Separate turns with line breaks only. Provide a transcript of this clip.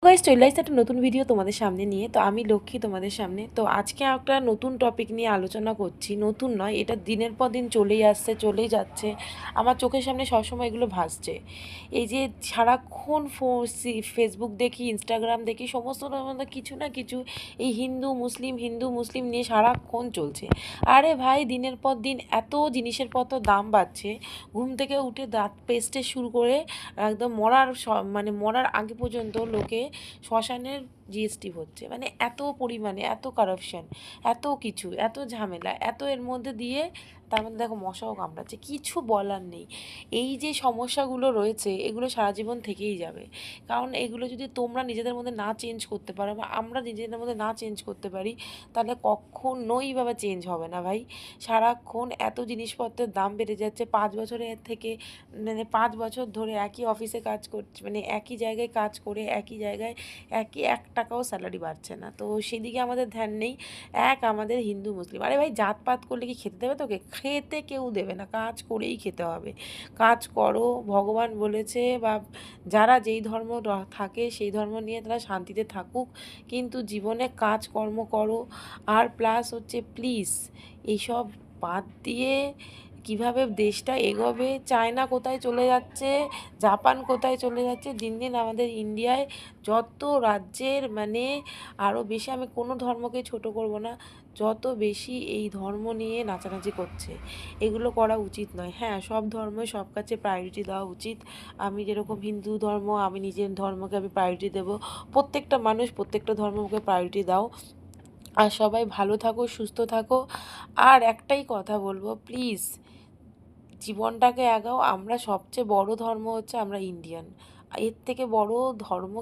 Guys চলে আসছে একটা নতুন ভিডিও তোমাদের সামনে নিয়ে। তো আমি লক্ষ্মী তোমাদের সামনে। তো আজকে একটা নতুন টপিক নিয়ে আলোচনা করছি। নতুন নয়, এটা দিনের পর দিন চলেই আসছে, চলেই যাচ্ছে। আমার চোখের সামনে সবসময় এগুলো ভাসছে। এই যে সারাক্ষণ ফেসবুক দেখি, ইনস্টাগ্রাম দেখি, সমস্ত মধ্যে কিছু না কিছু এই হিন্দু মুসলিম নিয়ে সারাক্ষণ চলছে। আরে ভাই, দিনের পর দিন এত জিনিসের কত দাম বাড়ছে। ঘুম থেকে উঠে দাঁত পেস্টে শুরু করে একদম মানে মরার আগে পর্যন্ত লোকে শ্মশানের জিএসটি হচ্ছে। মানে এত পরিমাণে এত কারাপশন, এত কিছু, এত ঝামেলা, এত এর মধ্যে দিয়ে তার মধ্যে দেখো মশাও কামড়াচ্ছে, কিছু বলার নেই। এই যে সমস্যাগুলো রয়েছে এগুলো সারা জীবন থেকেই যাবে। কারণ এগুলো যদি তোমরা নিজেদের মধ্যে না চেঞ্জ করতে পারো বা আমরা নিজেদের মধ্যে না চেঞ্জ করতে পারি, তাহলে কখনোই বাবা চেঞ্জ হবে না ভাই। সারাক্ষণ এত জিনিসপত্রের দাম বেড়ে যাচ্ছে। 5 বছরের থেকে মানে 5 বছর ধরে একই অফিসে কাজ করছে, মানে একই জায়গায় কাজ করে একই জায়গায় একই 1 টাকাও স্যালারি বাড়ছে না। তো সেদিকে আমাদের ধ্যান নেই। আমাদের হিন্দু মুসলিম, আরে ভাই জাতপাত করলে কি খেতে দেবে? তোকে খেতে কেউ দেবে না, কাজ করেই খেতে হবে। কাজ করো, ভগবান বলেছে, বা যারা যেই ধর্ম থাকে সেই ধর্ম নিয়ে তারা শান্তিতে থাকুক, কিন্তু জীবনে কাজকর্ম করো। আর প্লাস হচ্ছে প্লিজ এইসব বাদ দিয়ে কিভাবে দেশটা এগোবে, চায়না কোথায় চলে যাচ্ছে, জাপান কোথায় চলে যাচ্ছে, দিন দিন আমাদের ইন্ডিয়ায় যত রাজ্যের মানে আরও বেশি, আমি কোনো ধর্মকে ছোট করব না, যত বেশি এই ধর্ম নিয়ে নাচানাচি করছে, এগুলো করা উচিত নয়। হ্যাঁ, সব ধর্মই সব কাছে প্রায়োরিটি দেওয়া উচিত। আমি যেরকম হিন্দু ধর্ম, আমি নিজের ধর্মকে আমি প্রায়োরিটি দেবো। প্রত্যেকটা মানুষ প্রত্যেকটা ধর্মকে প্রায়োরিটি দাও। আর সবাই ভালো থাকো, সুস্থ থাকো। আর একটাই কথা বলবো, প্লিজ জীবনটাকে আগাও। আমরা সবচেয়ে বড় ধর্ম হচ্ছে আমরা ইন্ডিয়ান, এর থেকে বড় ধর্ম